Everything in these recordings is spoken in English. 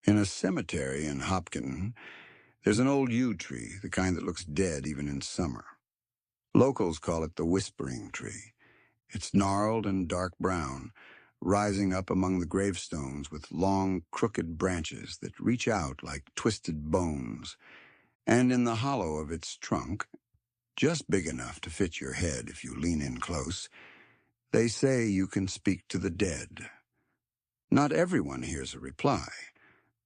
In a cemetery in Hopkinton, there's an old yew tree, the kind that looks dead even in summer. Locals call it the whispering tree. It's gnarled and dark brown, rising up among the gravestones with long, crooked branches that reach out like twisted bones. And in the hollow of its trunk, just big enough to fit your head if you lean in close, they say you can speak to the dead. Not everyone hears a reply,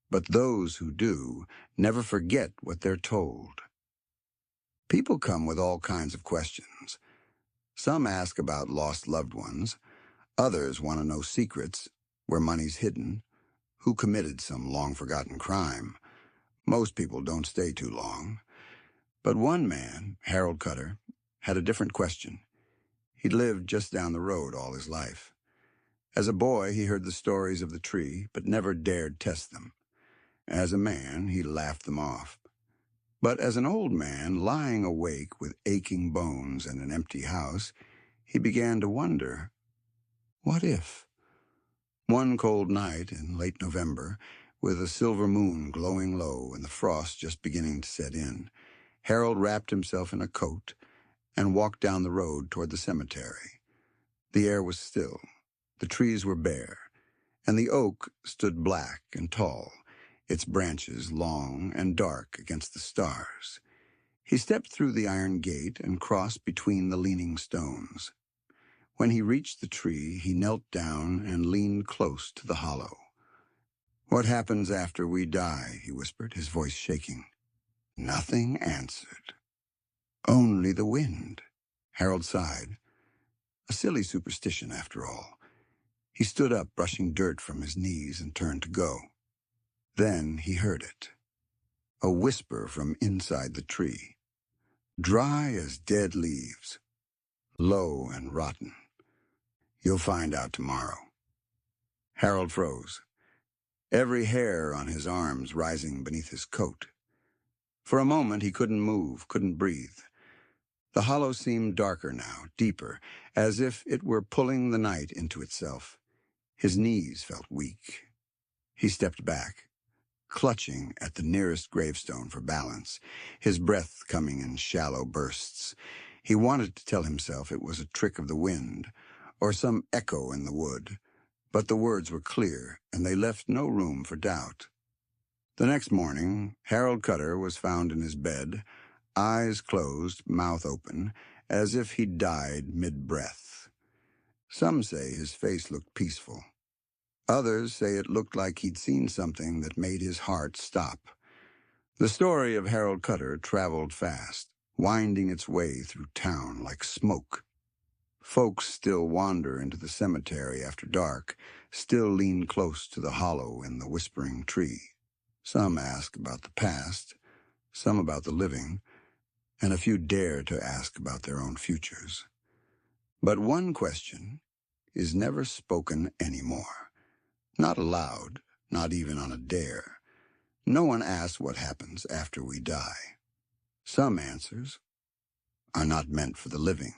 but those who do never forget what they're told. People come with all kinds of questions. Some ask about lost loved ones. Others want to know secrets, where money's hidden, who committed some long-forgotten crime. Most people don't stay too long. But one man, Harold Cutter, had a different question. He'd lived just down the road all his life. As a boy, he heard the stories of the tree, but never dared test them. As a man, he laughed them off. But as an old man, lying awake with aching bones and an empty house, he began to wonder, what if? One cold night in late November, with a silver moon glowing low and the frost just beginning to set in, Harold wrapped himself in a coat and walked down the road toward the cemetery. The air was still, the trees were bare, and the oak stood black and tall, its branches long and dark against the stars. He stepped through the iron gate and crossed between the leaning stones. When he reached the tree, he knelt down and leaned close to the hollow. "What happens after we die?" he whispered, his voice shaking. Nothing answered. "Only the wind." Harold sighed. A silly superstition, after all. He stood up, brushing dirt from his knees, and turned to go. Then he heard it. A whisper from inside the tree. Dry as dead leaves. Low and rotten. "You'll find out tomorrow." Harold froze, every hair on his arms rising beneath his coat. For a moment he couldn't move, couldn't breathe. The hollow seemed darker now, deeper, as if it were pulling the night into itself. His knees felt weak. He stepped back, clutching at the nearest gravestone for balance, his breath coming in shallow bursts. He wanted to tell himself it was a trick of the wind, or some echo in the wood, but the words were clear, and they left no room for doubt. The next morning, Harold Cutter was found in his bed, eyes closed, mouth open, as if he'd died mid-breath. Some say his face looked peaceful. Others say it looked like he'd seen something that made his heart stop. The story of Harold Cutter traveled fast, winding its way through town like smoke. Folks still wander into the cemetery after dark, still lean close to the hollow in the whispering tree. Some ask about the past, some about the living, and a few dare to ask about their own futures. But one question is never spoken anymore. Not aloud, not even on a dare. No one asks what happens after we die. Some answers are not meant for the living.